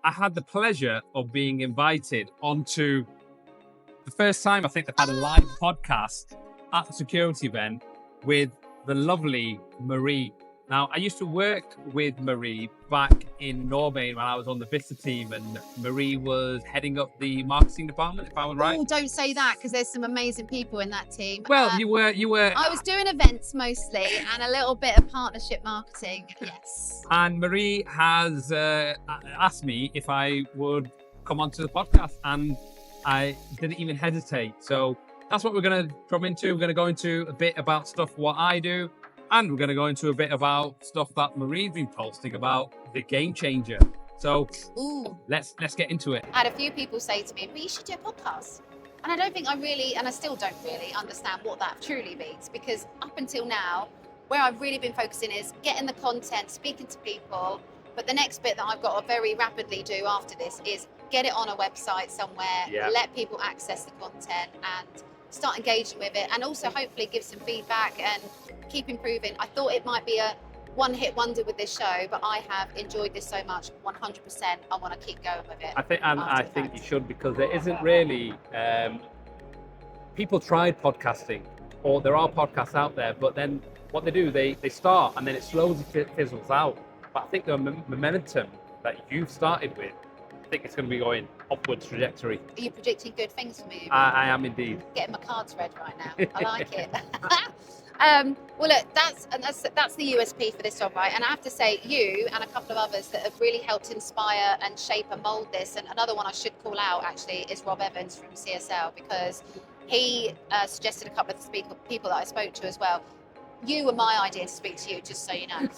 I had the pleasure of being invited onto the first time I think they've had a live podcast at the security event with the lovely Marie. Now, I used to work with Marie back in Norway when I was on the Vista team, and Marie was heading up the marketing department, if I was right. Oh, don't say that, because there's some amazing people in that team. Well, you were. I was doing events mostly and a little bit of partnership marketing. Yes. And Marie has asked me if I would come onto the podcast, and I didn't even hesitate. So that's what we're going to come into. We're going to go into a bit about stuff what I do, and we're going to go into a bit about stuff that Marie's been posting about the game changer. So let's get into it. I had a few people say to me, "But you should do a podcast." And I don't think I really, and I still don't really understand what that truly means, because up until now, where I've really been focusing is getting the content, speaking to people. But the next bit that I've got to very rapidly do after this is get it on a website somewhere, let people access the content and start engaging with it, and also hopefully give some feedback and keep improving. I thought it might be a one-hit wonder with this show, but I have enjoyed this so much. 100%, I want to keep going with it. I think you should, because there isn't really people tried podcasting, or there are podcasts out there, but then what they do, they start and then it slowly fizzles out. But I think the momentum that you've started with, I think it's going to be going upwards trajectory. Are you predicting good things for me? I am indeed. Getting my cards read right now. I like it. Well, look, that's the USP for this job, right? And I have to say, you and a couple of others that have really helped inspire and shape and mold this. And another one I should call out actually is Rob Evans from CSL, because he suggested a couple of the people that I spoke to as well. You were my idea to speak to you, just so you know.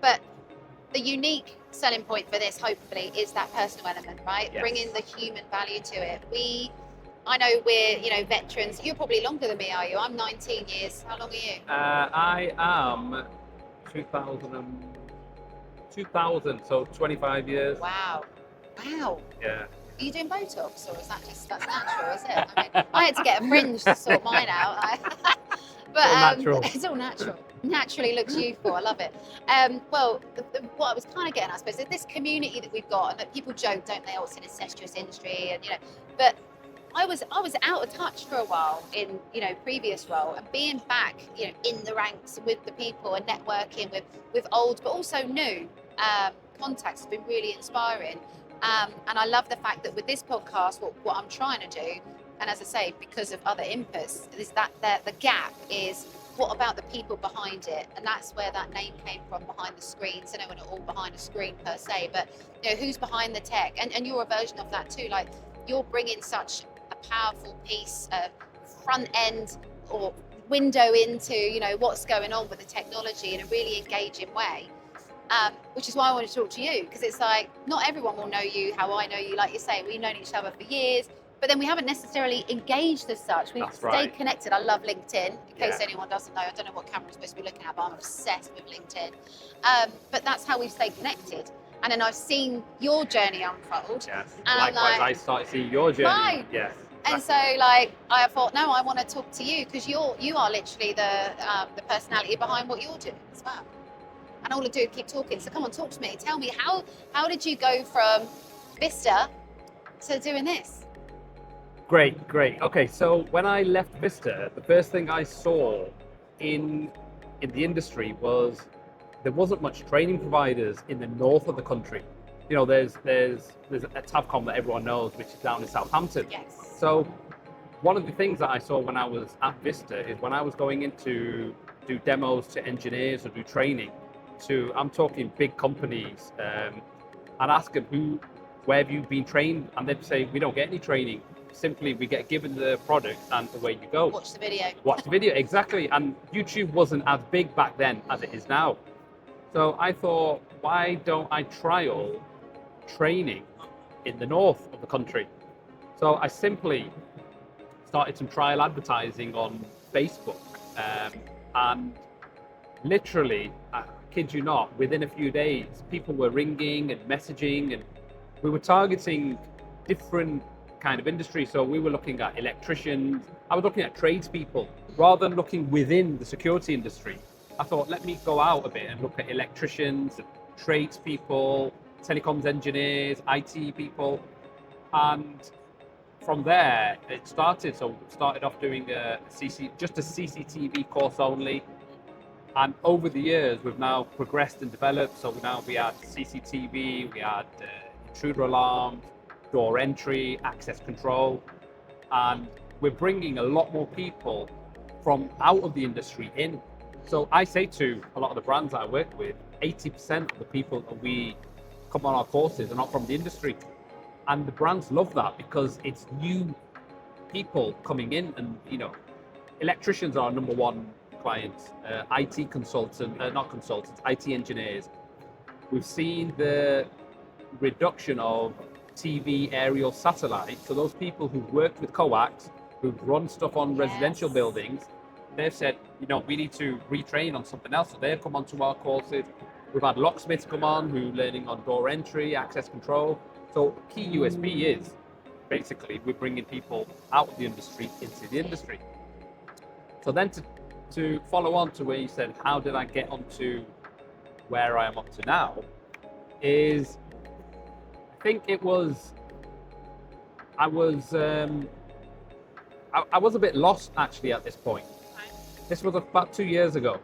But the unique selling point for this, hopefully, is that personal element, right? Yes. Bringing the human value to it. I know we're, veterans. You're probably longer than me, are you? I'm 19 years. How long are you? I am 2000, so 25 years. Wow. Yeah. Are you doing Botox, or that's natural, is it? I mean, I had to get a fringe to sort mine out. But it's all natural. Naturally looks youthful. I love it. Well, what I was kind of getting, I suppose, is this community that we've got, and that people joke, don't they? Oh, it's an incestuous industry, and But I was out of touch for a while in previous role, and being back in the ranks with the people and networking with old but also new contacts has been really inspiring. And I love the fact that with this podcast, what I'm trying to do, and as I say, because of other inputs, is that the gap is what about the people behind it? And that's where that name came from, behind the screens. I know we're not all behind a screen per se, but who's behind the tech? And you're a version of that too. Like, you're bringing such a powerful piece, front end or window into what's going on with the technology in a really engaging way. Which is why I want to talk to you, because it's like, not everyone will know you how I know you. Like you say, we've known each other for years, but then we haven't necessarily engaged as such. We've stayed connected. I love LinkedIn, in case anyone doesn't know. I don't know what camera I'm supposed to be looking at, but I'm obsessed with LinkedIn. But that's how we've stayed connected. And then I've seen your journey unfold. Yes. And likewise, I started seeing your journey. Right. Yes. And so, I thought, no, I want to talk to you, because you are literally the personality behind what you're doing as well. And all I do is keep talking. So come on, talk to me. Tell me, how did you go from Vista to doing this? Great. Okay, so when I left Vista, the first thing I saw in the industry was there wasn't much training providers in the north of the country. There's a Tavcom that everyone knows, which is down in Southampton. Yes. So one of the things that I saw when I was at Vista is when I was going in to do demos to engineers or do training to, I'm talking big companies, I'd ask them, where have you been trained? And they'd say, we don't get any training. Simply, we get given the product and away you go. Watch the video. Watch the video, exactly. And YouTube wasn't as big back then as it is now. So I thought, why don't I trial training in the north of the country? So I simply started some trial advertising on Facebook. And literally, I kid you not, within a few days, people were ringing and messaging, and we were targeting different kind of industry. So we were looking at electricians. I was looking at tradespeople. Rather than looking within the security industry, I thought, let me go out a bit and look at electricians and tradespeople, telecoms engineers, IT people, and from there it started. So we started off doing just a CCTV course only, and over the years we've now progressed and developed. So we had CCTV, we had intruder alarms, door entry, access control, and we're bringing a lot more people from out of the industry in. So I say to a lot of the brands that I work with, 80% of the people that we come on our courses are not from the industry. And the brands love that because it's new people coming in, and electricians are our number one clients, IT consultants, not consultants, IT engineers. We've seen the reduction of TV, aerial, satellite. So those people who've worked with coax, who've run stuff on residential buildings, they've said, we need to retrain on something else. So they've come onto our courses. We've had locksmiths come on who are learning on door entry, access control. So key USP is basically we're bringing people out of the industry into the industry. So then to follow on to where you said, how did I get onto where I am up to now, is I think it was, I was a bit lost actually at this point. This was about 2 years ago.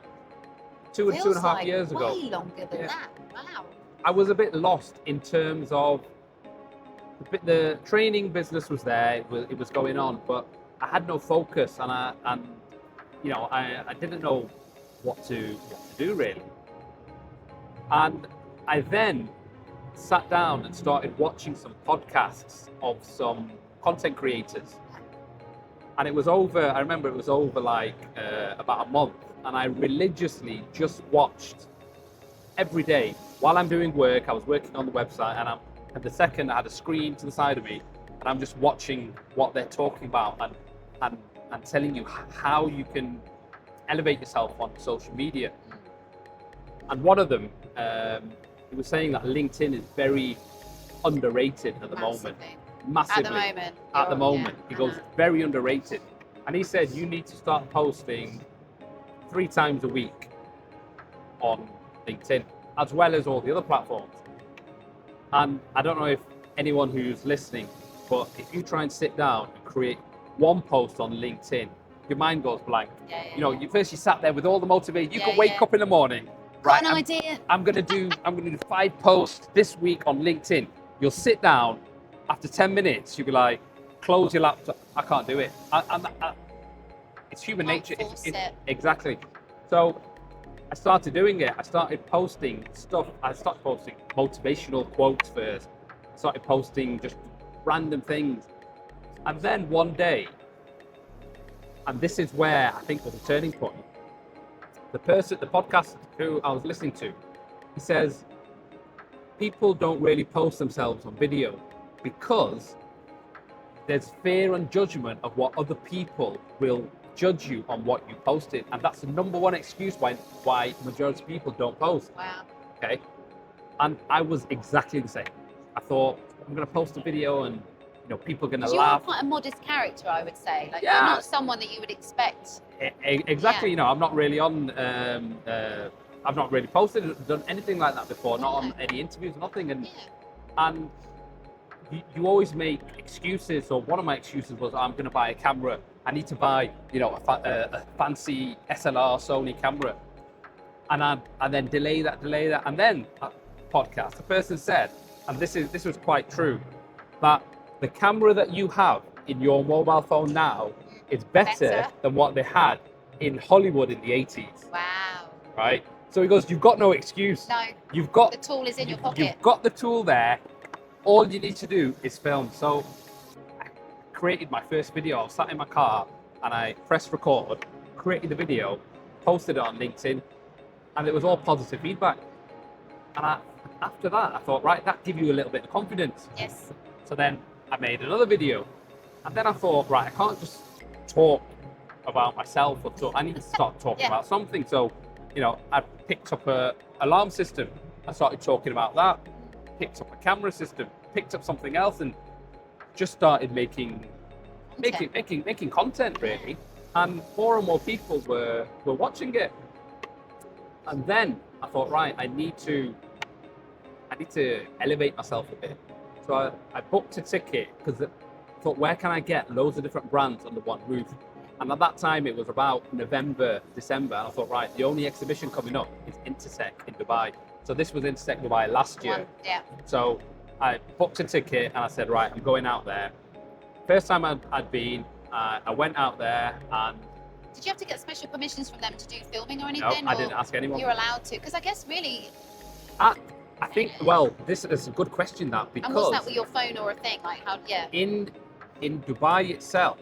Two and a half years ago. Way longer than that. Wow. I was a bit lost in terms of the training business was there. It was going on, but I had no focus, and I didn't know what to do really. And I then sat down and started watching some podcasts of some content creators. And I remember it was over like about a month, and I religiously just watched every day while I'm doing work. I was working on the website, and the second I had a screen to the side of me, and I'm just watching what they're talking about and telling you how you can elevate yourself on social media. And one of them, he was saying that LinkedIn is very underrated at the moment. Massively. At the moment. He goes, very underrated. And he said, you need to start posting 3 times a week on LinkedIn, as well as all the other platforms. And I don't know if anyone who's listening, but if you try and sit down and create one post on LinkedIn, your mind goes blank. You sat there with all the motivation. You can wake up in the morning. Right, got an idea. I'm gonna do 5 posts this week on LinkedIn. You'll sit down. After 10 minutes, you'll be like, close your laptop. I can't do it. It's human nature. Exactly. So I started doing it. I started posting stuff. I started posting motivational quotes first. I started posting just random things. And then one day, and this is where I think was a turning point, the podcast who I was listening to, he says, people don't really post themselves on video because there's fear and judgment of what other people will judge you on what you posted, and that's the number one excuse why majority of people don't post. Wow. Okay. And I was exactly the same. I thought, I'm going to post a video and people are going to laugh. You're quite a modest character, I would say. Like, you're not someone that you would expect. Exactly. I'm not really on. I've not really posted, done anything like that before. Not on any interviews, nothing. And you always make excuses. So one of my excuses was, I'm going to buy a camera. I need to buy, a fancy SLR Sony camera, and then delay that, and then podcast. The person said, and this was quite true, that the camera that you have in your mobile phone now is better than what they had in Hollywood in the 80s. Wow. Right? So he goes, you've got no excuse. No. The tool is in your pocket. You've got the tool there. All you need to do is film. So I created my first video. I was sat in my car and I pressed record, created the video, posted it on LinkedIn, and it was all positive feedback. And after that, I thought, right, that gives you a little bit of confidence. Yes. So then I made another video, and then I thought, right, I can't just talk about myself or talk. I need to start talking about something. So, I picked up a alarm system. I started talking about that. Picked up a camera system. Picked up something else, and just started making content really. And more and more people were watching it. And then I thought, right, I need to I need to elevate myself a bit. So I booked a ticket because I thought, where can I get loads of different brands under one roof? And at that time, it was about November, December. And I thought, right, the only exhibition coming up is Intersec in Dubai. So this was Intersec Dubai last year. Yeah. So I booked a ticket and I said, right, I'm going out there. First time I'd been, I went out there and... Did you have to get special permissions from them to do filming or anything? No, I didn't ask anyone. You're allowed to? Because I guess really... I think, well, this is a good question, that, because... And was that with your phone or a thing? Like how, yeah. In Dubai itself,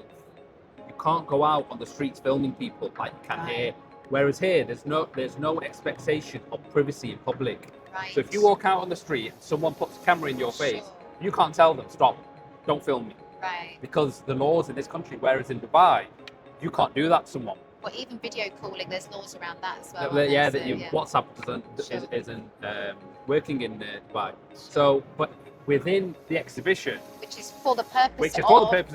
you can't go out on the streets filming people like you can here. Whereas here, there's no expectation of privacy in public. Right. So if you walk out on the street and someone puts a camera in your face, you can't tell them, stop, don't film me. Right. Because the laws in this country, whereas in Dubai, you can't do that to someone. Well, even video calling, there's laws around that as well. WhatsApp isn't working in Dubai. So, but within the exhibition, which is for the purpose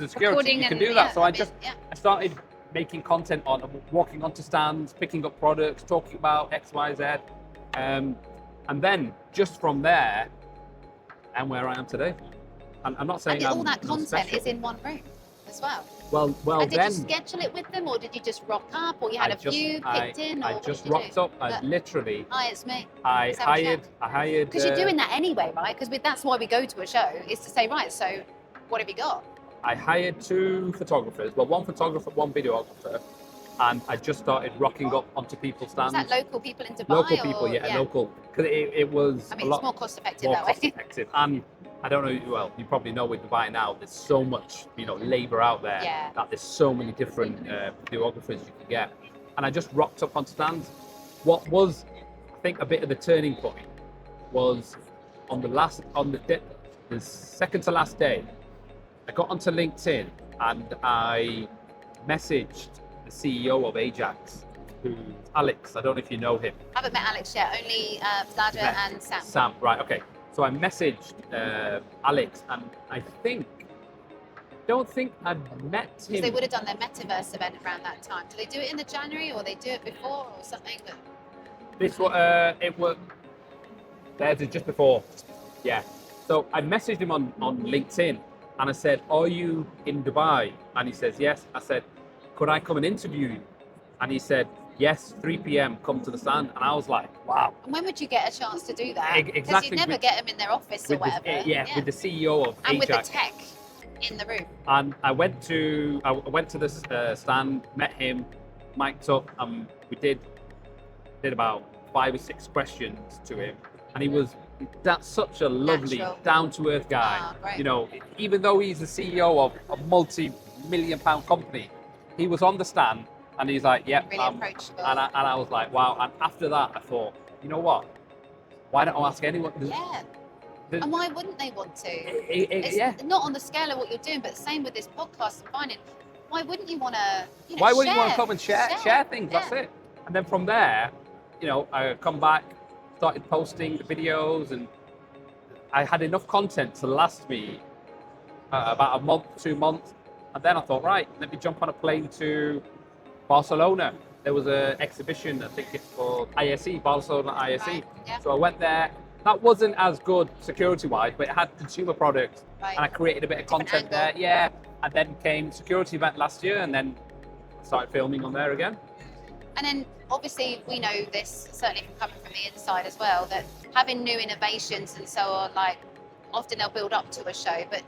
of security, you can do that. So I started making content on walking onto stands, picking up products, talking about X, Y, Z, and then just from there, and where I am today. I'm not saying all that content is in one room as well. Well, and did then, you schedule it with them, or did you just rock up, or you had a few picked in? Or I just rocked up. I literally. Hi, it's me. I hired. Because you're doing that anyway, right? Because that's why we go to a show, is to say, right, so what have you got? I hired 2 photographers. Well, 1 photographer, 1 videographer, and I just started rocking up onto people's stands. Was that local people in Dubai? Local people, yeah, local. Because it was. I mean, it's more cost effective more that way. cost effective, and I don't know. Well, you probably know with Dubai now, there's so much, labor out there that there's so many different videographers you can get. And I just rocked up on stands. What was, I think, a bit of the turning point was on the second to last day. I got onto LinkedIn and I messaged the CEO of Ajax, who's Alex. I don't know if you know him. I haven't met Alex yet. Only Vlada and Sam. Sam, right? Okay. So I messaged Alex, and I don't think I'd met him. Because they would have done their metaverse event around that time. Do they do it in the January, or they do it before, or something? But... This was it was. Theirs is just before. Yeah. So I messaged him on LinkedIn, and I said, "Are you in Dubai?" And he says, "Yes." I said, "Could I come and interview you?" And he said, "Yes, 3 p.m. come to the stand." And I was like, wow. And when would you get a chance to do that? Exactly. Because you never get them in their office or whatever. With the CEO of and Ajax. with the tech in the room. And I went to this stand, met him, mic'd up, and we did about 5 or 6 questions to him. And that's such a lovely, down-to-earth guy. Right. Even though he's the CEO of a multi-million-pound company, he was on the stand. And he's like, yeah, really approachable. And I was like, wow. And after that, I thought, you know what? Why don't I ask anyone? Yeah. And why wouldn't they want to? It's not on the scale of what you're doing, but same with this podcast and finding. Why wouldn't you want to? Why wouldn't you want to come and share things? That's it. And then from there, I come back, started posting the videos, and I had enough content to last me about a month, 2 months. And then I thought, right, let me jump on a plane to Barcelona. There was an exhibition, I think it's called ISE, Barcelona ISE. Right, yeah. So I went there. That wasn't as good security-wise, but it had consumer products. Right. And I created a bit of content there. Yeah. And then came security event last year, and then started filming on there again. And then obviously we know this, certainly from coming from the inside as well, that having new innovations and so on, like often they'll build up to a show, but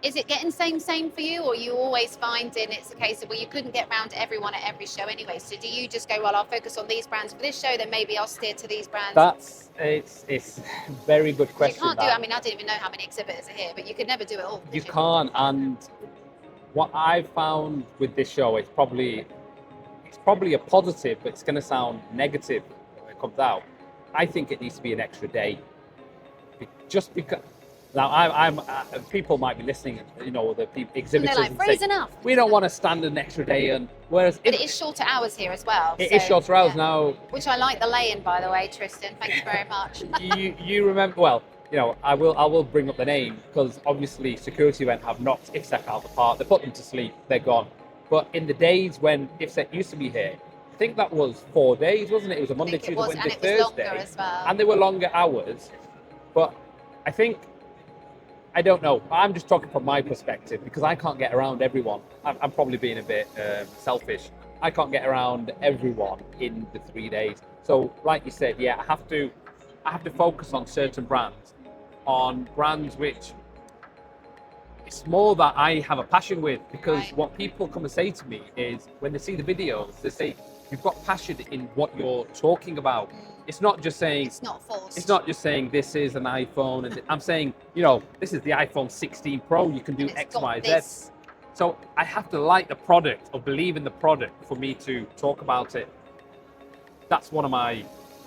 is it getting same for you, or are you always finding it's a case of, well, you couldn't get round to everyone at every show anyway, so do you just go, well, I'll focus on these brands for this show, then maybe I'll steer to these brands? It's a very good question. You can't I didn't even know how many exhibitors are here, but you could never do it all. You can't, and what I've found with this show, it's probably a positive, but it's going to sound negative when it comes out. I think it needs to be an extra day, just because. Now, I'm people might be listening, the exhibitors. And they're like, frozen up. We don't want to stand an extra day, and whereas but it is shorter hours here as well. It is shorter hours now. Which I like the lay-in, by the way, Tristan. Thank you very much. you remember? Well, I will bring up the name because obviously security event have knocked IFSEC out of the park. They put them to sleep. They're gone. But in the days when IFSEC used to be here, I think that was 4 days, wasn't it? It was a I Monday, think it Tuesday, was, Wednesday, and it was longer Thursday. as well. And they were longer hours. But I think, I don't know. I'm just talking from my perspective because I can't get around everyone. I'm probably being a bit selfish. I can't get around everyone in the 3 days. So, like you said, yeah, I have to focus on certain brands which it's more that I have a passion with, because Right. what people come and say to me is when they see the videos, they say you've got passion in what you're talking about. It's not just saying It's not forced. it's not just saying this is an iPhone, and I'm saying, you know, this is the iPhone 16 Pro. You can do And it's X, got Y, Z. this. So I have to like the product or believe in the product for me to talk about it. That's one of my,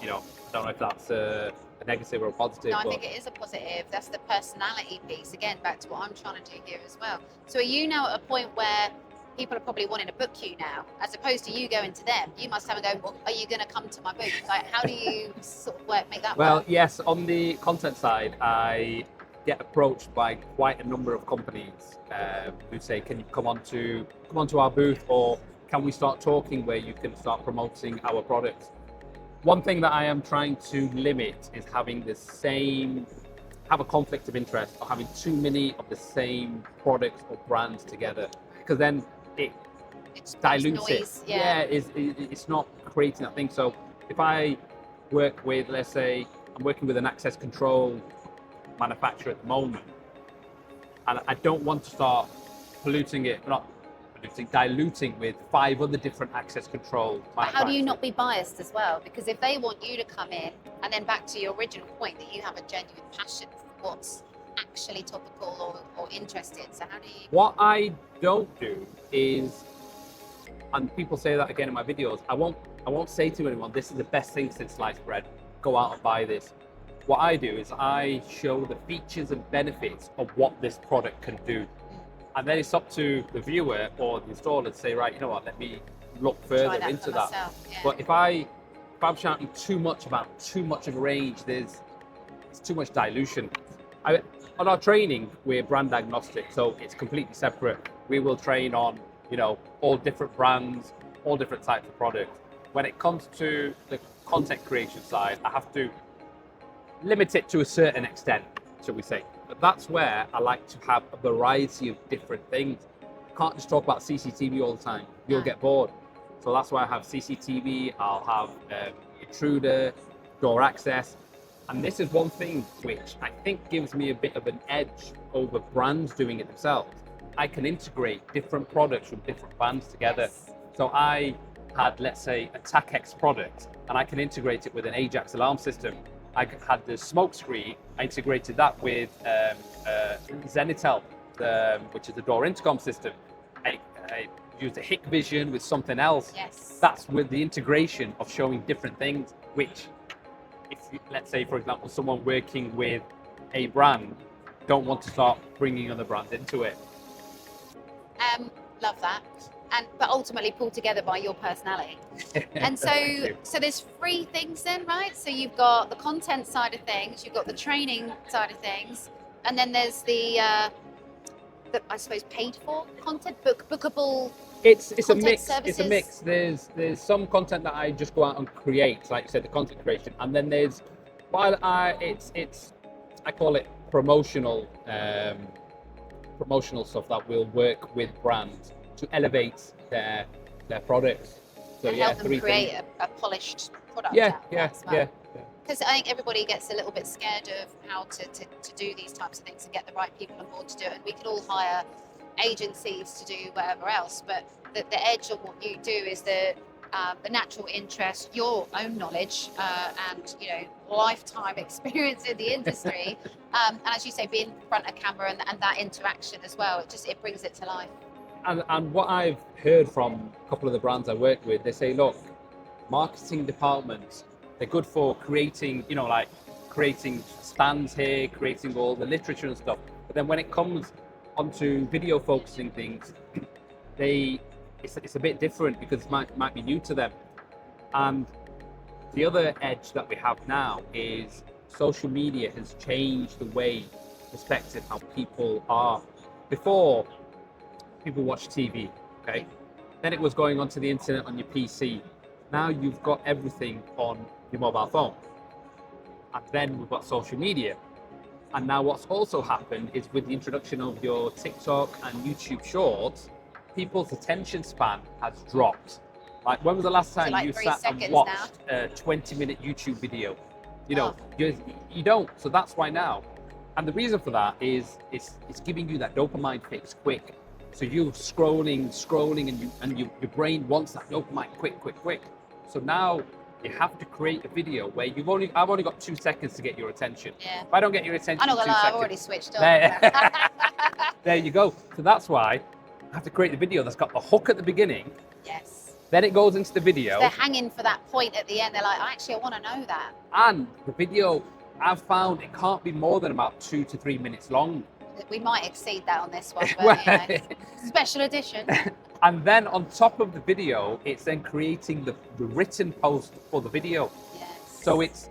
you know, I don't know if that's a negative or a positive. No, I but think it is a positive. That's the personality piece. Again, back to what I'm trying to do here as well. So are you now at a point where people are probably wanting to book you now, as opposed to you going to them? You must have and go, well, are you going to come to my booth? Like, how do you sort of make that Well, work? yes, on the content side, I get approached by quite a number of companies who say, can you come onto our booth, or can we start talking where you can start promoting our products? One thing that I am trying to limit is having have a conflict of interest, or having too many of the same products or brands together, because then it It's dilutes noise, it. Yeah, it's not creating that thing. So if I work with, let's say, I'm working with an access control manufacturer at the moment, and I don't want to start diluting with 5 other different access control But how do you manufacturers. not be biased as well? Because if they want you to come in, and then back to your original point that you have a genuine passion for what's actually topical or interesting, so how do you? What I don't do is, and people say that again in my videos, I won't say to anyone, this is the best thing since sliced bread, go out and buy this. What I do is I show the features and benefits of what this product can do. And then it's up to the viewer or the installer to say, right, you know what, let me look further into that. Myself, yeah. But if I'm shouting too much about too much of a range, it's too much dilution. On our training, we're brand agnostic, so it's completely separate. We will train on, you know, all different brands, all different types of products. When it comes to the content creation side, I have to limit it to a certain extent, shall we say. But that's where I like to have a variety of different things. I can't just talk about CCTV all the time. You'll get bored. So that's why I have CCTV, I'll have intruder, door access. And this is one thing which I think gives me a bit of an edge over brands doing it themselves. I can integrate different products from different brands together. Yes. So I had, let's say, a TACX product, and I can integrate it with an Ajax alarm system. I had the smoke screen, I integrated that with Zenitel, which is the door intercom system. I used a Hikvision with something else. Yes. That's with the integration of showing different things, which, let's say, for example, someone working with a brand don't want to start bringing other brands into it. Love that. But ultimately pulled together by your personality. And so there's 3 things then, right? So you've got the content side of things, you've got the training side of things, and then there's the I suppose paid for content, bookable. It's a content mix. services. It's a mix. There's some content that I just go out and create, like you said, the content creation, and then there's I call it promotional stuff that will work with brands to elevate their products. So And help them create a polished product. Yeah, out of yeah, that as well. yeah. Because I think everybody gets a little bit scared of how to do these types of things and get the right people on board to do it. And we can all hire agencies to do whatever else, but the edge of what you do is the natural interest, your own knowledge, and lifetime experience in the industry. And as you say, being in front of camera and that interaction as well, it brings it to life. And what I've heard from a couple of the brands I work with, they say, look, marketing departments, they're good for creating, creating stands here, creating all the literature and stuff. But then when it comes onto video focusing things, it's a bit different because it might be new to them. And the other edge that we have now is social media has changed the way, perspective, how people are. Before, people watch TV, okay? Then it was going onto the internet on your PC. Now you've got everything on your mobile phone. And then we've got social media. And now what's also happened is with the introduction of your TikTok and YouTube Shorts, people's attention span has dropped. Like, when was the last time you sat and watched a 20-minute YouTube video? You know, you don't. So that's why now. And the reason for that is it's giving you that dopamine fix quick. So you're scrolling, and your brain wants that dopamine quick. So now you have to create a video where I've only got 2 seconds to get your attention. Yeah. If I don't get your attention, I'm not gonna lie, I've already switched on. There you go. So that's why I have to create the video that's got the hook at the beginning. Yes. Then it goes into the video. So they're hanging for that point at the end. They're like, actually, I want to know that. And the video, I've found it can't be more than about 2 to 3 minutes long. We might exceed that on this one, but special edition. And then on top of the video, it's then creating the written post for the video. Yes. So it's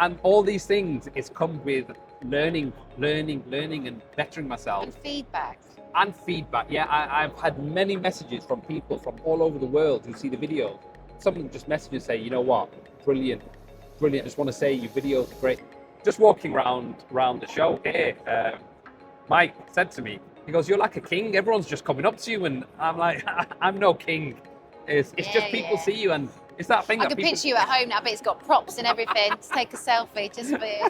and all these things, it's come with learning and bettering myself. And feedback. Yeah, I've had many messages from people from all over the world who see the video. Someone just messaged and say, you know what, brilliant. I just want to say your videos are great. Just walking around the show here, Mike said to me, he goes, you're like a king. Everyone's just coming up to you, and I'm like, I'm no king. It's just people see you, and it's that thing. I can picture you at home now, but it's got props and everything to take a selfie just for you.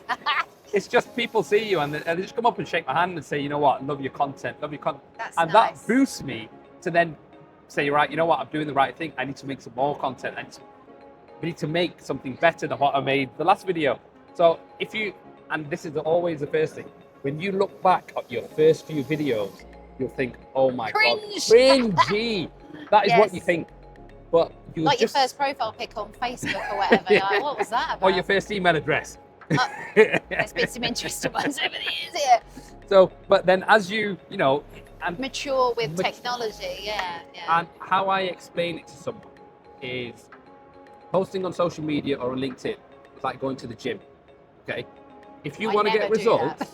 It's just people see you, and they just come up and shake my hand and say, you know what, love your content. That's and nice. That boosts me to then say, right, you know what, I'm doing the right thing. I need to make some more content. I need to make something better than what I made the last video. So and this is always the first thing, when you look back at your first few videos, you'll think, oh my God, cringy. That is what you think. But you like your first profile pic on Facebook or whatever. Like, what was that about? Or your first email address. There's been some interesting ones over the years, yeah. So, but then as you know, and mature with technology, yeah. And how I explain it to someone is posting on social media or on LinkedIn. It's like going to the gym. Okay, if you want to get results,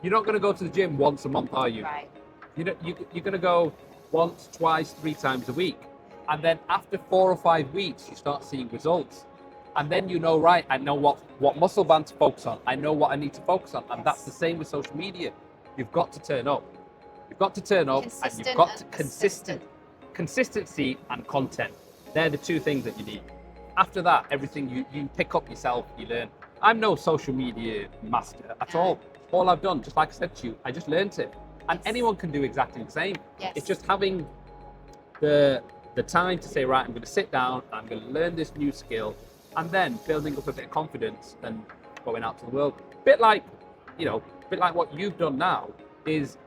you're not going to go to the gym once a month, are you? Right. You're going to go once, twice, 3 times a week, and then after 4 or 5 weeks, you start seeing results, and then you know, right, I know what muscle band to focus on. I know what I need to focus on, and that's the same with social media. You've got to turn up. You've got to turn up, and you've got to consistency and content. They're the 2 things that you need. After that, everything you pick up yourself, you learn. I'm no social media master at all. All I've done, just like I said to you, I just learned it. And anyone can do exactly the same. Yes. It's just having the time to say, right, I'm going to sit down, I'm going to learn this new skill, and then building up a bit of confidence and going out to the world. Bit like what you've done now is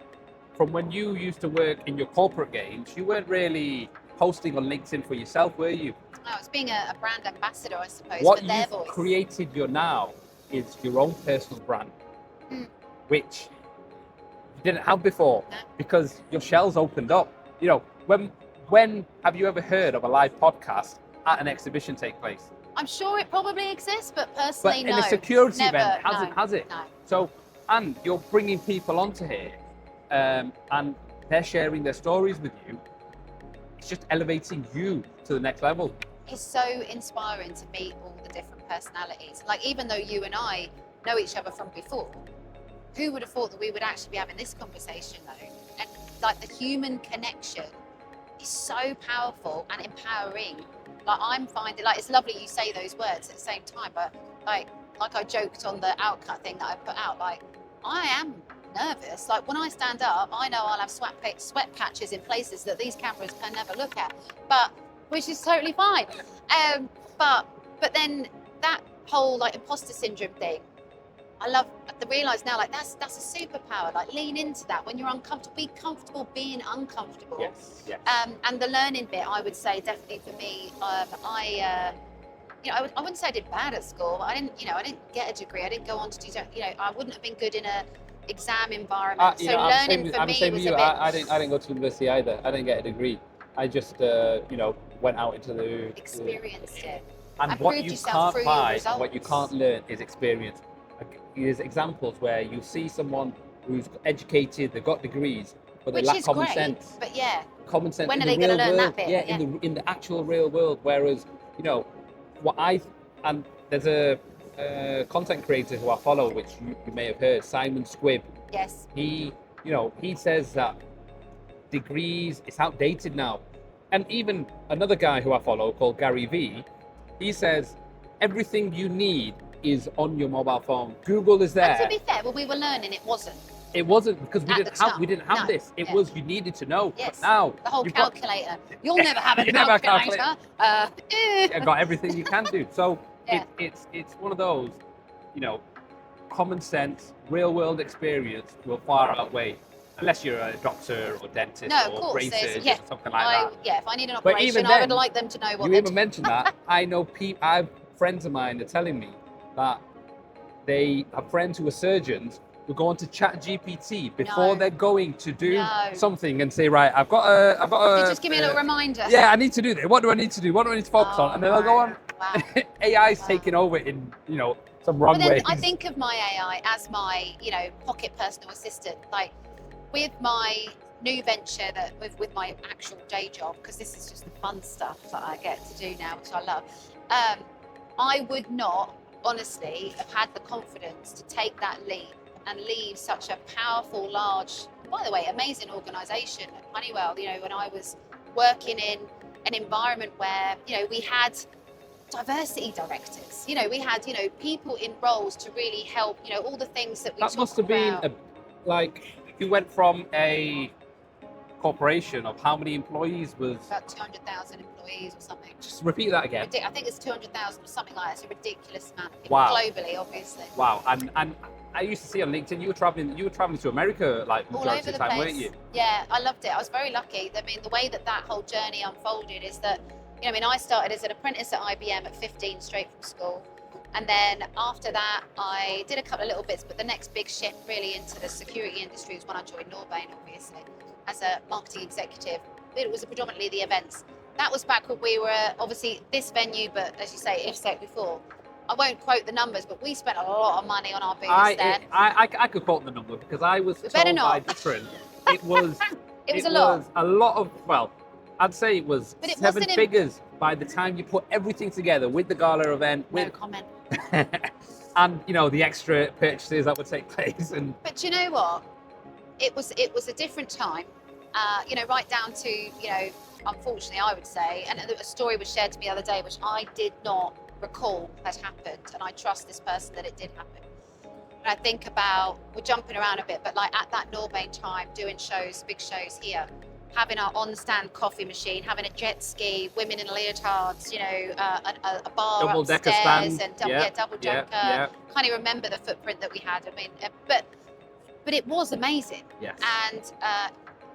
from when you used to work in your corporate games, you weren't really posting on LinkedIn for yourself, were you? No, it's being a brand ambassador, I suppose, what for their you've voice. created now is your own personal brand, which you didn't have before because your shell's opened up. You know, when have you ever heard of a live podcast at an exhibition take place? I'm sure it probably exists, but personally, in a security event, has it? No. So, and you're bringing people onto here, and they're sharing their stories with you. It's just elevating you to the next level. It's so inspiring to meet all the different personalities. Like, even though you and I know each other from before, who would have thought that we would actually be having this conversation though? And like, the human connection is so powerful and empowering. Like, I'm finding, like, it's lovely you say those words at the same time, but like I joked on the outcut thing that I put out, like, I am nervous. Like, when I stand up, I know I'll have sweat patches in places that these cameras can never look at, which is totally fine. But then that whole like imposter syndrome thing, I love to realise now, like, that's a superpower. Like, lean into that when you're uncomfortable. Be comfortable being uncomfortable. Yes. And the learning bit, I would say, definitely for me, I wouldn't say I did bad at school. I didn't get a degree. I didn't go on to do, I wouldn't have been good in a exam environment. So learning for me was a bit. I didn't go to university either. I didn't get a degree. I just went out into the experienced it. And what you can't buy, what you can't learn is experience. There's examples where you see someone who's educated, they've got degrees, but they lack common sense. But yeah, common sense. When in are the they going real to learn world. that bit? Yeah, in the actual real world. Whereas, you know, and there's a content creator who I follow, which you may have heard, Simon Squibb. Yes. He says that degrees, it's outdated now. And even another guy who I follow called Gary Vee, he says everything you need is on your mobile phone. Google is there. And to be fair, when we were learning, it wasn't. It wasn't, because we didn't have No. this. It was, you needed to know. Yes. But now The whole you've calculator. You'll never have a You never have a calculator. You've got everything you can do. So Yeah. it's one of those, you know, common sense, real world experience will far outweigh, unless you're a doctor or dentist No, of or course, brain there's- surgeon yeah. or something like that. Yeah, if I need an But operation, even I would then, like them to know what You they're even mentioned that. I know friends of mine are telling me that they have friends who are surgeons who go on to ChatGPT before No. they're going to do No. something and say, right, I've got a. Just give me a little reminder. Yeah, I need to do this. What do I need to do? What do I need to focus on? And then they'll go on. Wow. AI's Wow. taking over in, you know, some wrong But then ways. I think of my AI as my, you know, pocket personal assistant. Like with my new venture with my actual day job, because this is just the fun stuff that I get to do now, which I love. I would not honestly have had the confidence to take that leap and leave such a powerful, large, by the way, amazing organisation, Honeywell. You know, when I was working in an environment where, you know, we had diversity directors. You know, we had, you know, people in roles to really help, you know, all the things that we That talk must have been about. like, you went from a corporation of how many employees was. About 200,000 employees or something. Just repeat that again. I think it's 200,000 or something like that. It's a ridiculous amount of people Wow. globally, obviously. Wow. And I used to see on LinkedIn you were traveling to America like All majority over of the the time, place. weren't you? Yeah, I loved it. I was very lucky. I mean, the way that whole journey unfolded is that, you know, I mean, I started as an apprentice at IBM at 15 straight from school. And then after that, I did a couple of little bits, but the next big shift really into the security industry was when I joined Norbane, obviously, as a marketing executive. It was predominantly the events. That was back when we were obviously this venue, but as you say, IFSEC before. I won't quote the numbers, but we spent a lot of money on our booths then. I could quote the number because I was told better by not. different. It was It was a lot. A lot of, well, I'd say it was But it 7 wasn't in- figures by the time you put everything together with the gala event, No with comment. and you know the extra purchases that would take place. And But you know what? It was a different time. You know, right down to, you know, unfortunately, I would say, and a story was shared to me the other day, which I did not recall had happened, and I trust this person that it did happen. And I think about, we're jumping around a bit, but like at that Norbane time, doing shows, big shows here, having our on-stand coffee machine, having a jet ski, women in leotards, you know, a bar Double-decker upstairs, stand. and double Yeah, decker. yeah. Can't even remember the footprint that we had. I mean, but it was amazing. Yes. And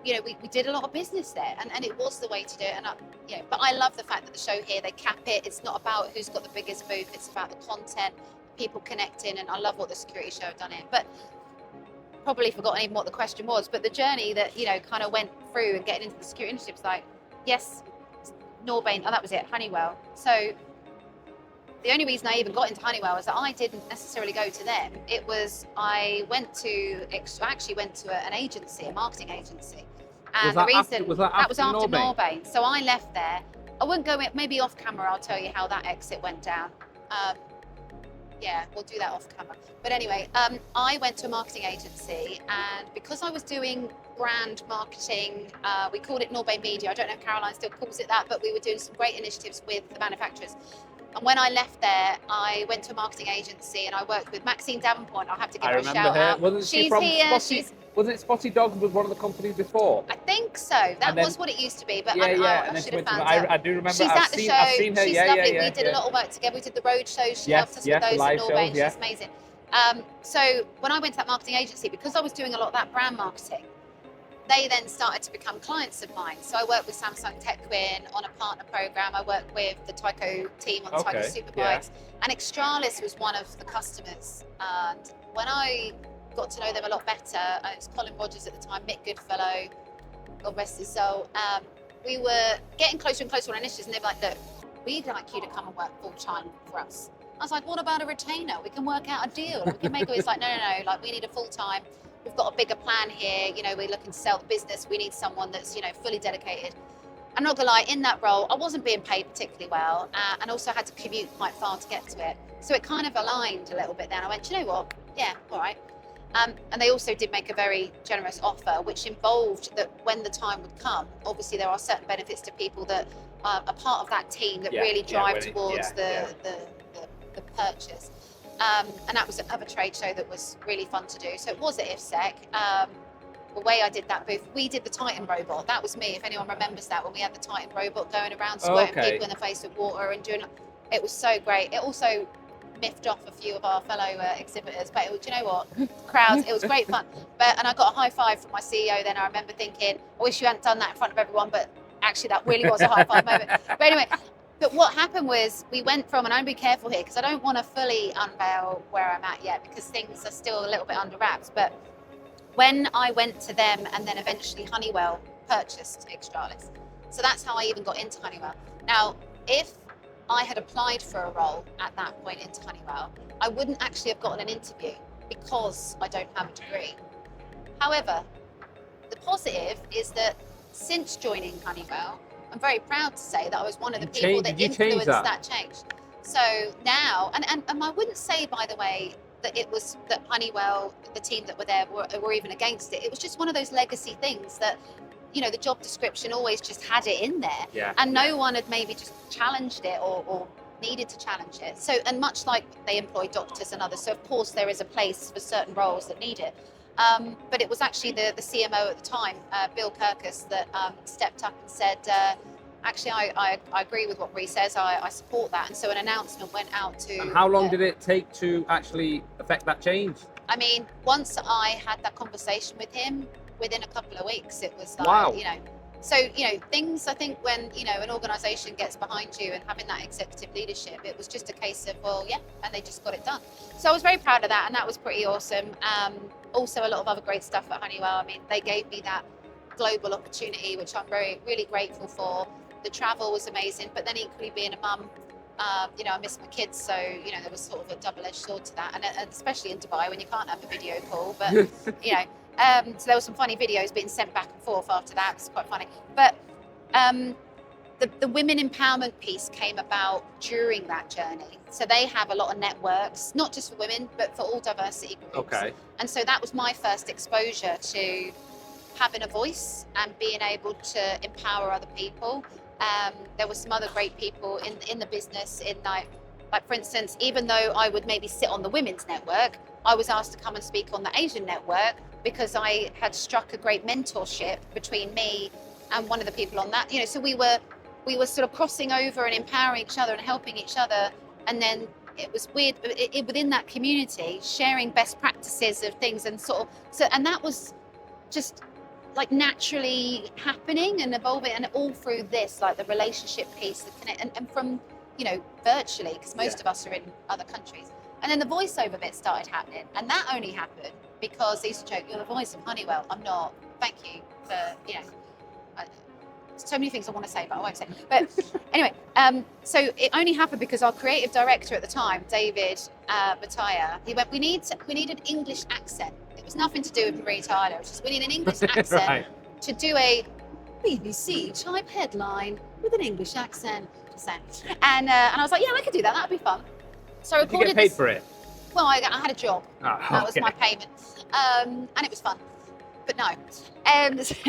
you know, we did a lot of business there, and it was the way to do it. And you know, but I love the fact that the show here, they cap it. It's not about who's got the biggest booth. It's about the content, people connecting, and I love what the security show have done it. But probably forgotten even what the question was. But the journey that, you know, kind of went through and getting into the security industry was like, yes, Norbane, that was it, Honeywell. So the only reason I even got into Honeywell was that I didn't necessarily go to them. It was, I actually went to an agency, a marketing agency. And Was the that reason, was that was after after Norbane? Norbane. So I left there. I wouldn't go, maybe off camera, I'll tell you how that exit went down. Yeah, we'll do that off camera. But anyway, I went to a marketing agency, and because I was doing brand marketing, we called it Norbane Media. I don't know if Caroline still calls it that, but we were doing some great initiatives with the manufacturers. And when I left there, I went to a marketing agency and I worked with Maxine Davenport. I'll have to give her a shout out. Wasn't she She's from here. Spotty? Wasn't it Spotty Dog was one of the companies before? I think so. That And then- was what it used to be, but Yeah, I and then should she have went to. found out. I do remember. She's I've at the seen, show. I've seen her. She's yeah, lovely. yeah, We did a lot of work together. We did the road shows. She helped us yes, with the those live in shows, Norbane. yeah. She's amazing. So when I went to that marketing agency, because I was doing a lot of that brand marketing, they then started to become clients of mine. So I worked with Samsung TechWin on a partner program. I worked with the Tyco team on Tyco Superbikes. And Extralis was one of the customers. And when I got to know them a lot better, and it was Colin Rogers at the time, Mick Goodfellow, God rest his soul, we were getting closer and closer on initiatives, and they were like, look, we'd like you to come and work full time for us. I was like, what about a retainer? We can work out a deal. We can make it. It's like, no, like we need a full time. we've got a bigger plan here. You know, we're looking to sell the business. We need someone that's, you know, fully dedicated. I'm not gonna lie, in that role, I wasn't being paid particularly well, and also had to commute quite far to get to it. So it kind of aligned a little bit then. I went, you know what? Yeah, all right. And they also did make a very generous offer, which involved that when the time would come, obviously there are certain benefits to people that are part of that team that really drive towards the purchase. And that was another trade show that was really fun to do. So it was at IFSEC. The way I did that booth, we did the Titan robot. That was me, if anyone remembers that, when we had the Titan robot going around squirting people in the face with water and doing it. Was so great. It also miffed off a few of our fellow exhibitors, but do you know what? Crowds, it was great fun. And I got a high five from my CEO then. I remember thinking, I wish you hadn't done that in front of everyone, but actually that really was a high five moment. But anyway, but what happened was we went from, and I'm be careful here because I don't want to fully unveil where I'm at yet because things are still a little bit under wraps, but when I went to them and then eventually Honeywell purchased Extralis. So that's how I even got into Honeywell. Now, if I had applied for a role at that point into Honeywell, I wouldn't actually have gotten an interview because I don't have a degree. However, the positive is that since joining Honeywell, I'm very proud to say that I was one of the people that influenced that change. So now, and I wouldn't say, by the way, that it was that Honeywell, the team that were there, were even against it. It was just one of those legacy things that, you know, the job description always just had it in there, and no one had maybe just challenged it or needed to challenge it. So, and much like they employ doctors and others, so of course there is a place for certain roles that need it. But it was actually the CMO at the time, Bill Kirkus, that stepped up and said, actually, I agree with what Ree says. I support that. And so an announcement went out to... And how long did it take to actually affect that change? I mean, once I had that conversation with him, within a couple of weeks, it was like, wow. You know, so, you know, things, I think when, you know, an organisation gets behind you and having that executive leadership, it was just a case of, well, yeah, and they just got it done. So I was very proud of that, and that was pretty awesome. Also, a lot of other great stuff at Honeywell. I mean, they gave me that global opportunity, which I'm really grateful for. The travel was amazing, but then equally being a mum, you know, I miss my kids, so, you know, there was sort of a double-edged sword to that, and especially in Dubai when you can't have a video call, but, you know, so there were some funny videos being sent back and forth after that. It's quite funny. But the women empowerment piece came about during that journey. So they have a lot of networks, not just for women, but for all diversity groups. Okay. And so that was my first exposure to having a voice and being able to empower other people. There were some other great people in the business, in like for instance, even though I would maybe sit on the women's network, I was asked to come and speak on the Asian network because I had struck a great mentorship between me and one of the people on that. You know, so we were sort of crossing over and empowering each other and helping each other. And then it was weird within that community, sharing best practices of things and and that was just like naturally happening and evolving, and all through this, like the relationship piece, the connect, and from, you know, virtually, because most of us are in other countries. And then the voiceover bit started happening, and that only happened because they used to joke, "You're the voice of Honeywell." I'm not. Thank you for, you know, so many things I want to say, but I won't say. But anyway, so it only happened because our creative director at the time, David Bataya, he went, we need an English accent. It was nothing to do with Marie Tyler. It was just, we need an English accent to do a BBC type headline with an English accent. And I was like, yeah, I could do that. That'd be fun. So I recorded. Did you get paid for it? Well, I had a job. That was my payment, and it was fun. But no.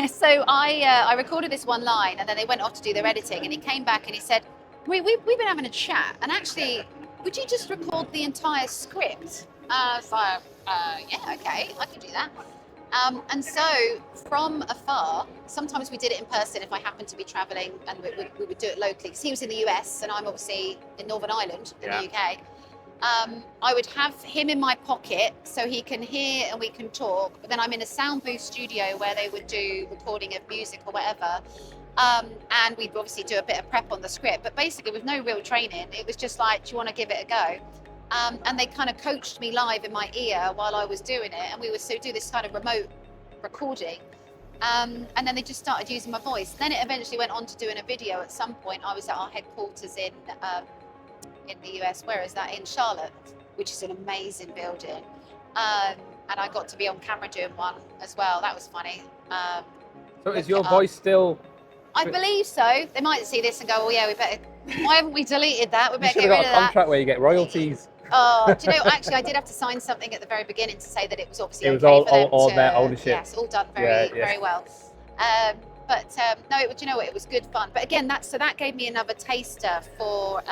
So I recorded this one line, and then they went off to do their editing, and he came back and he said, we've been having a chat, and actually, would you just record the entire script? I was like, yeah, okay, I can do that. And so from afar, sometimes we did it in person if I happened to be traveling, and we would do it locally, because he was in the US and I'm obviously in Northern Ireland in the UK. I would have him in my pocket so he can hear and we can talk, but then I'm in a sound booth studio where they would do recording of music or whatever, and we'd obviously do a bit of prep on the script, but basically with no real training, it was just like, do you want to give it a go? And they kind of coached me live in my ear while I was doing it, and we would do this kind of remote recording, and then they just started using my voice. Then it eventually went on to doing a video. At some point I was at our headquarters in the US. Where is that? In Charlotte, which is an amazing building. and I got to be on camera doing one as well. That was funny. So is your voice still? I believe so. They might see this and go, "Oh yeah, we better. Why haven't we deleted that? We You better should get have rid got of a that." contract where you get royalties. Oh, do you know? Actually, I did have to sign something at the very beginning to say that it was obviously It was okay for them all to, their ownership. Yes, all done very well. No, it was, you know what? It was good fun. But again, that gave me another taster for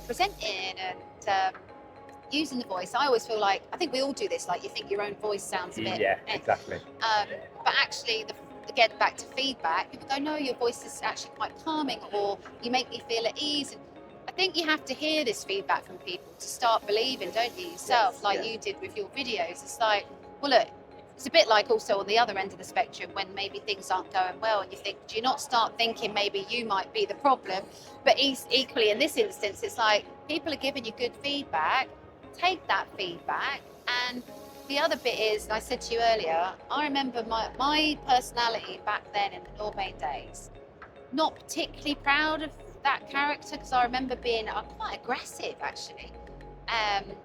presenting and using the voice. I always feel like, I think we all do this. Like, you think your own voice sounds a bit. Yeah, exactly. But actually, again, back to feedback, people go, no, your voice is actually quite calming, or you make me feel at ease. And I think you have to hear this feedback from people to start believing, don't you, yourself, you did with your videos. It's like, well, look, it's a bit like also on the other end of the spectrum when maybe things aren't going well and you think, do you not start thinking maybe you might be the problem? But equally in this instance, it's like people are giving you good feedback, take that feedback. And the other bit is, and I said to you earlier, I remember my personality back then in the Normain days, not particularly proud of that character, because I remember being quite aggressive actually.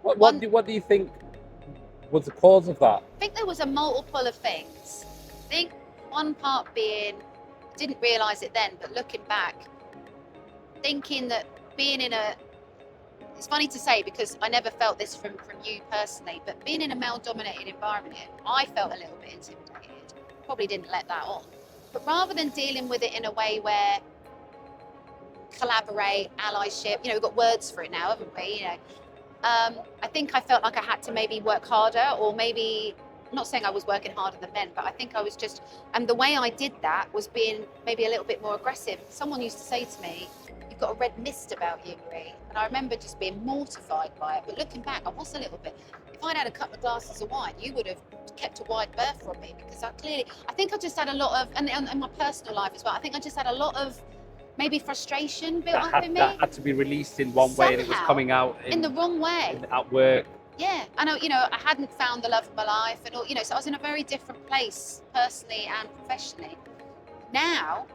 What do you think was the cause of that? I think there was a multiple of things. I think one part being, didn't realise it then, but looking back, thinking that being in it's funny to say because I never felt this from you personally, but being in a male-dominated environment, I felt a little bit intimidated. Probably didn't let that on. But rather than dealing with it in a way where collaborate, allyship, we've got words for it now, haven't we? I think I felt like I had to maybe work harder, or maybe, I'm not saying I was working harder than men, but I think I was just, and the way I did that was being maybe a little bit more aggressive. Someone used to say to me, you've got a red mist about you, Marie. And I remember just being mortified by it. But looking back, I was a little bit, if I'd had a couple of glasses of wine, you would have kept a wide berth from me, because I think I just had a lot of, and in my personal life as well, I think I just had a lot of maybe frustration built up in me. That had to be released in one way, and it was coming out in the wrong way. At work. Yeah, I know, I hadn't found the love of my life, and all, so I was in a very different place personally and professionally. Now,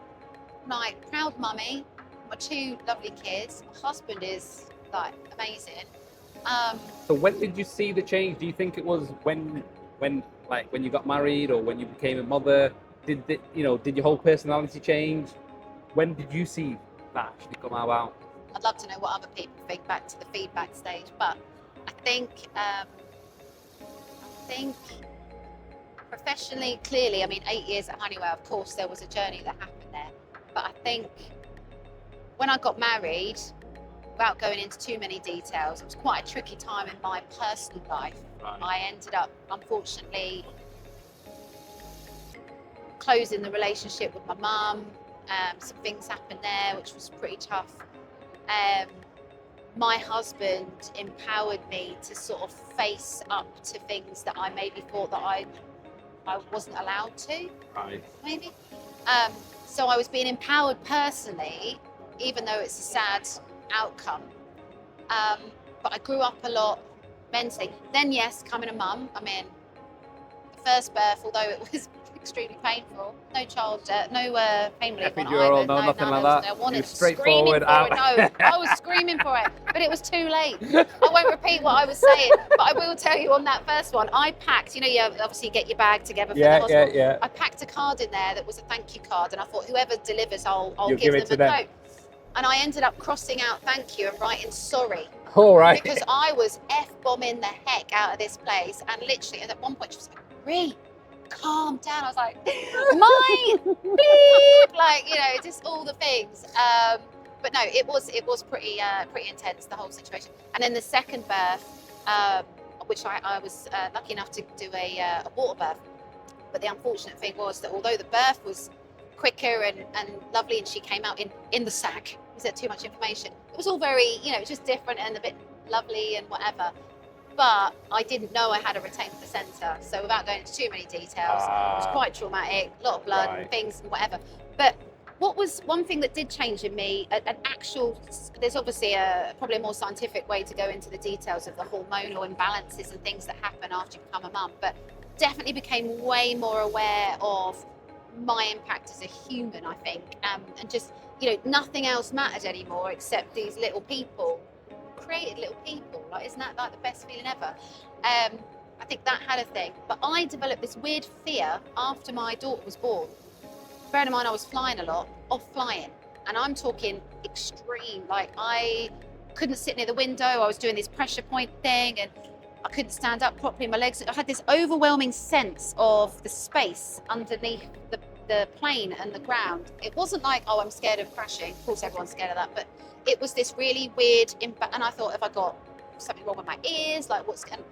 like, proud mummy, my 2 lovely kids, my husband is like amazing. So when did you see the change? Do you think it was when you got married, or when you became a mother? Did your whole personality change? When did you see that actually come out? I'd love to know what other people think back to the feedback stage, but I think professionally, clearly, 8 years at Honeywell, of course, there was a journey that happened there. But I think when I got married, without going into too many details, it was quite a tricky time in my personal life. Right. I ended up, unfortunately, closing the relationship with my mum. Some things happened there, which was pretty tough. My husband empowered me to sort of face up to things that I maybe thought that I wasn't allowed to. Right. Maybe. So I was being empowered personally, even though it's a sad outcome. But I grew up a lot mentally. Then yes, becoming a mum. The first birth, although it was extremely painful, no pain relief on Epidural, either. no, nothing like that. I wanted straightforward out. No, I was screaming for it, but it was too late. I won't repeat what I was saying, but I will tell you on that first one, I packed, you obviously get your bag together for the hospital. Yeah. I packed a card in there that was a thank you card, and I thought whoever delivers, I'll give them it to a them. coat. And I ended up crossing out thank you and writing sorry. All right. Because I was F-bombing the heck out of this place, and literally at one point she was like, Ree, calm down. I was like, mine, bleep, just all the things. But no, it was pretty intense, the whole situation. And then the second birth, which I was lucky enough to do a water birth. But the unfortunate thing was that although the birth was quicker and lovely, and she came out in the sack, is there too much information? It was all very, just different and a bit lovely and whatever. But I didn't know I had a retained placenta. So without going into too many details, it was quite traumatic, a lot of blood and things and whatever. But what was one thing that did change in me, there's obviously probably a more scientific way to go into the details of the hormonal imbalances and things that happen after you become a mum, but definitely became way more aware of my impact as a human, I think. And just, nothing else mattered anymore except these little people. Created little people, isn't that like the best feeling ever? I think that had a thing. But I developed this weird fear after my daughter was born. Bearing in mind I was flying a lot, off flying. And I'm talking extreme. Like I couldn't sit near the window. I was doing this pressure point thing and I couldn't stand up properly. My legs, I had this overwhelming sense of the space underneath the plane and the ground. It wasn't like, oh, I'm scared of crashing. Of course, everyone's scared of that. But it was this really weird impact. And I thought, have I got something wrong with my ears? Like what's going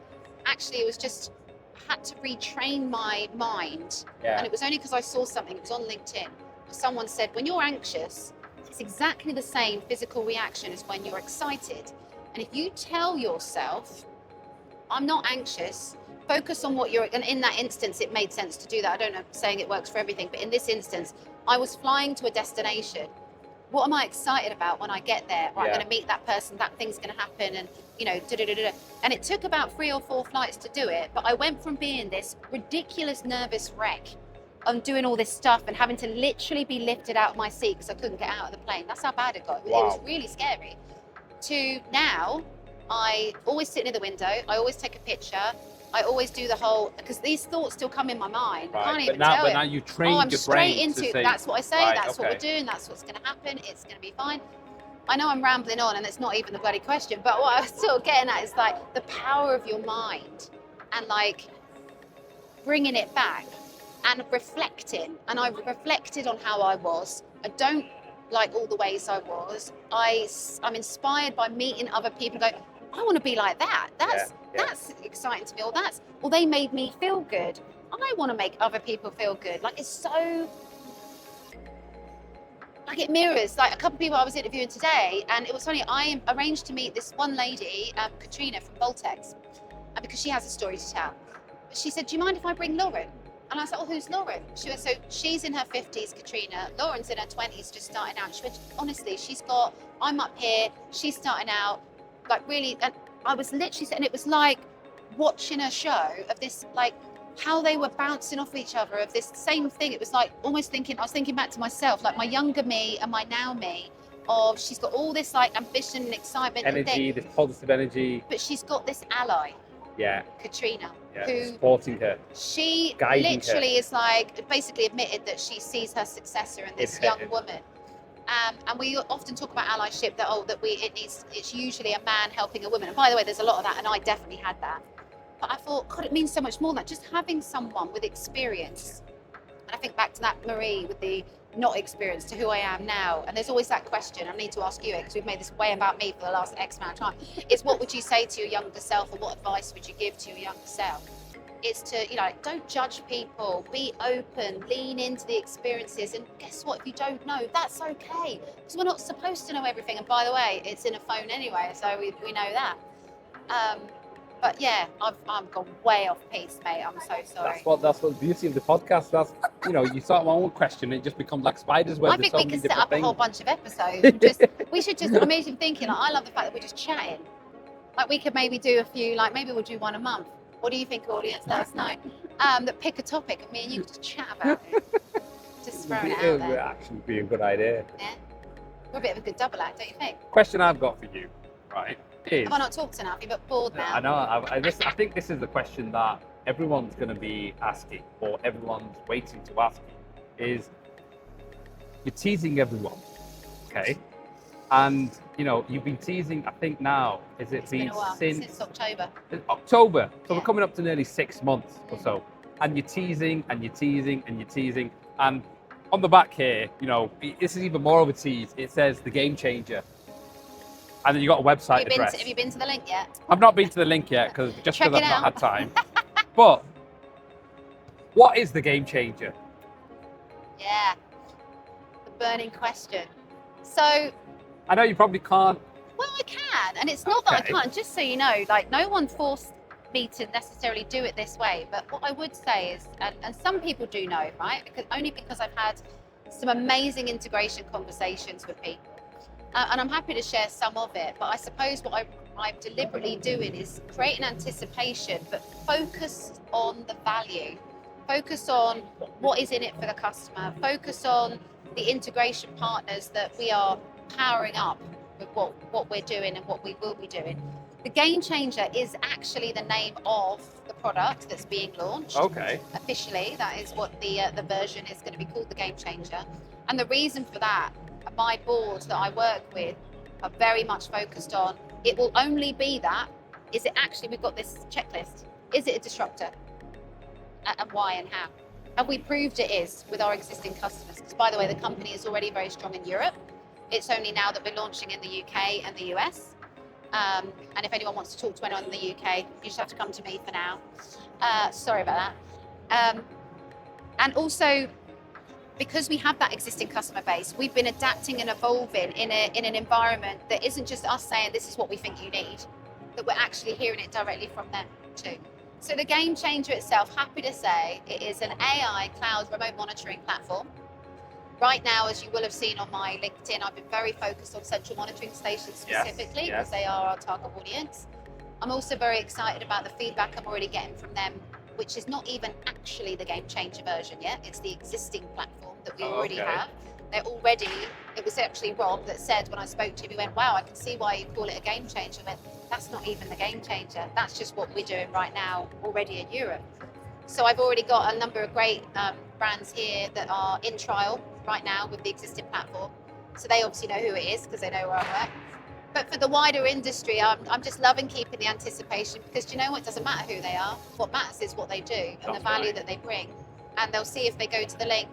Actually, it was just, I had to retrain my mind. Yeah. And it was only because I saw something, it was on LinkedIn. Someone said, when you're anxious, it's exactly the same physical reaction as when you're excited. And if you tell yourself, I'm not anxious, focus on what you're, and in that instance, it made sense to do that. I don't know, saying it works for everything, but in this instance, I was flying to a destination. What am I excited about when I get there? Right, I'm going to meet that person, that thing's going to happen, and And it took about 3 or 4 flights to do it, but I went from being this ridiculous nervous wreck on doing all this stuff and having to literally be lifted out of my seat because I couldn't get out of the plane. That's how bad it got. Wow. It was really scary. To now, I always sit near the window. I always take a picture. I always do the whole, because these thoughts still come in my mind. Right. I can't even tell it. But now you trained your brain into to say, that's what I say, right, that's what we're doing, that's what's going to happen, it's going to be fine. I know I'm rambling on and it's not even the bloody question, but what I was sort of getting at is like the power of your mind and like bringing it back and reflecting. And I reflected on how I was. I don't like all the ways I was. I'm inspired by meeting other people and going, I want to be like that. That's exciting to me. Or they made me feel good. I want to make other people feel good. Like it's so, like it mirrors. Like a couple of people I was interviewing today, and it was funny. I arranged to meet this one lady, Katrina from Voltex, and because she has a story to tell. She said, "Do you mind if I bring Lauren?" And I was like, "Oh, who's Lauren?" She went, "So she's in her 50s, Katrina. Lauren's in her 20s, just starting out." She went, "Honestly, I'm up here. She's starting out, like really." And I was literally, and it was like watching a show of this, like how they were bouncing off each other of this same thing. It was like almost thinking, I was thinking back to myself, like my younger me and my now me, of she's got all this like ambition and excitement. Energy, this positive energy. But she's got this ally. Yeah. Katrina. Yeah. Who supporting her. She literally is like basically admitted that she sees her successor in this young woman. And we often talk about allyship, that it's usually a man helping a woman. And by the way, there's a lot of that, and I definitely had that. But I thought, God, it means so much more than that. Just having someone with experience. And I think back to that Marie with the not experience to who I am now. And there's always that question, I need to ask you it, because we've made this way about me for the last X amount of time. It's what would you say to your younger self, or what advice would you give to your younger self? It's to, don't judge people, be open, lean into the experiences. And guess what? If you don't know, that's okay. Because we're not supposed to know everything. And by the way, it's in a phone anyway, so we know that. But yeah, I've gone way off piece, mate. I'm so sorry. That's what the beauty of the podcast. That's, you start one question, it just becomes like spiders web. I think we could set up a whole bunch of episodes. We should just, I'm even thinking, I love the fact that we're just chatting. Like we could maybe do a few, like maybe we'll do one a month. What do you think, audience? Let us know. That pick a topic and me and you could just chat about it. Just throwing it out there. It would actually be a good idea. Yeah. We're a bit of a good double act, don't you think? Question I've got for you, right, is... Have I not talked enough? You're a bit bored now. I know. I think this is the question that everyone's going to be asking, or everyone's waiting to ask you, is you're teasing everyone, okay? And, you've been teasing, I think now, it's been a while, since October. October. So we're coming up to nearly 6 months or so. And you're teasing, and you're teasing, and you're teasing. And on the back here, this is even more of a tease. It says The Game Changer. And then you got a website address. Have you been to the link yet? I've not been to the link yet, because I've not had time. But what is The Game Changer? Yeah, the burning question. So... I know you probably can't. Well, I can, and it's not that I can't. Just so you know, like no one forced me to necessarily do it this way. But what I would say is, and some people do know, right? Because I've had some amazing integration conversations with people, and I'm happy to share some of it. But I suppose what I'm deliberately doing is create an anticipation, but focus on the value, focus on what is in it for the customer, focus on the integration partners that we are powering up with what we're doing and what we will be doing. The Game Changer is actually the name of the product that's being launched. Okay. Officially, that is what the version is going to be called, the Game Changer. And the reason for that, my board that I work with are very much focused on, it will only be that. Is it actually, we've got this checklist. Is it a disruptor? And why and how? Have we proved it is with our existing customers? Because by the way, the company is already very strong in Europe. It's only now that we're launching in the UK and the US. And if anyone wants to talk to anyone in the UK, you just have to come to me for now. Sorry about that. And also, because we have that existing customer base, we've been adapting and evolving in an environment that isn't just us saying this is what we think you need, that we're actually hearing it directly from them too. So the Game Changer itself, happy to say, it is an AI cloud remote monitoring platform. Right now, as you will have seen on my LinkedIn, I've been very focused on central monitoring stations specifically because they are our target audience. I'm also very excited about the feedback I'm already getting from them, which is not even actually the Game Changer version yet. It's the existing platform that we already have. They're already, it was actually Rob that said when I spoke to him, he went, wow, I can see why you call it a Game Changer. I went, that's not even the Game Changer. That's just what we're doing right now already in Europe. So I've already got a number of great brands here that are in trial right now with the existing platform. So they obviously know who it is because they know where I work. But for the wider industry, I'm just loving keeping the anticipation because do you know what? It doesn't matter who they are. What matters is what they do and the value that they bring. And they'll see if they go to the link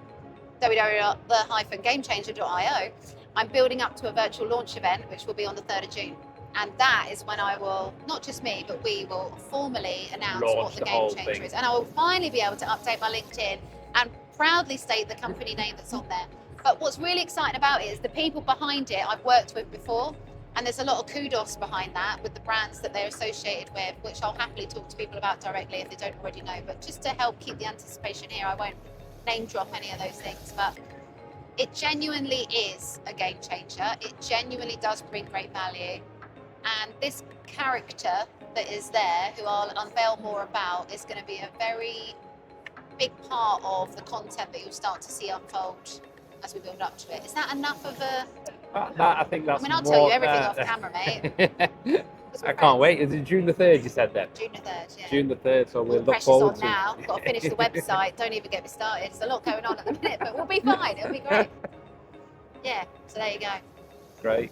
www.the-gamechanger.io. I'm building up to a virtual launch event, which will be on the 3rd of June. And that is when I will, not just me, but we will formally announce what the Game Changer is. And I will finally be able to update my LinkedIn and proudly state the company name that's on there. But what's really exciting about it is the people behind it I've worked with before. And there's a lot of kudos behind that with the brands that they're associated with, which I'll happily talk to people about directly if they don't already know. But just to help keep the anticipation here, I won't name drop any of those things. But it genuinely is a game changer. It genuinely does bring great value. And this character that is there, who I'll unveil more about, is going to be a very big part of the content that you'll start to see unfold as we build up to it. Is that enough of a... I think that's I'll tell you everything off camera, mate. I can't wait. Is it June the 3rd you said then? June the 3rd, yeah. June the 3rd, so we'll look pressure's forward on to now. Got to finish the website. Don't even get me started. There's a lot going on at the minute, but we'll be fine. It'll be great. Yeah, so there you go. Great.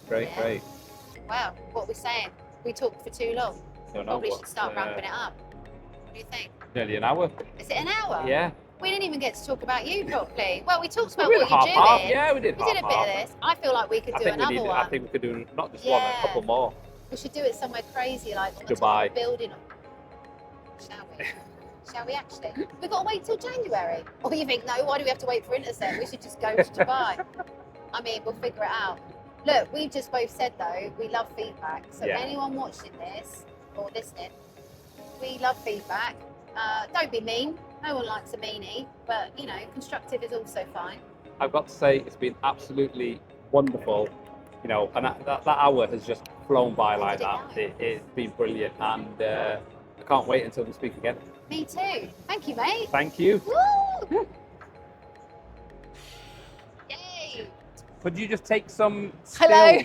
Wow, what are we saying? We talked for too long. Probably should start wrapping it up. What do you think? Nearly an hour. Is it an hour? Yeah. We didn't even get to talk about you properly. Well, we talked about We what did you're doing. half. Yeah, we did a bit of this. I feel like we could do another one. I think we could do not just one, a couple more. We should do it somewhere crazy, like on the Dubai. top of a building. Shall we? Shall we actually? We've got to wait till January. Or you think, no, why do we have to wait for Intercept? We should just go to Dubai. I mean, we'll figure it out. Look, we've just both said, though, we love feedback. So anyone watching this or listening, we love feedback. Don't be mean. No one likes a meanie. But, you know, constructive is also fine. I've got to say, it's been absolutely wonderful. You know, and that hour has just flown by like that. It's been brilliant. And I can't wait until we speak again. Me too. Thank you, mate. Thank you. Woo! Yay! Could you just take some Hello.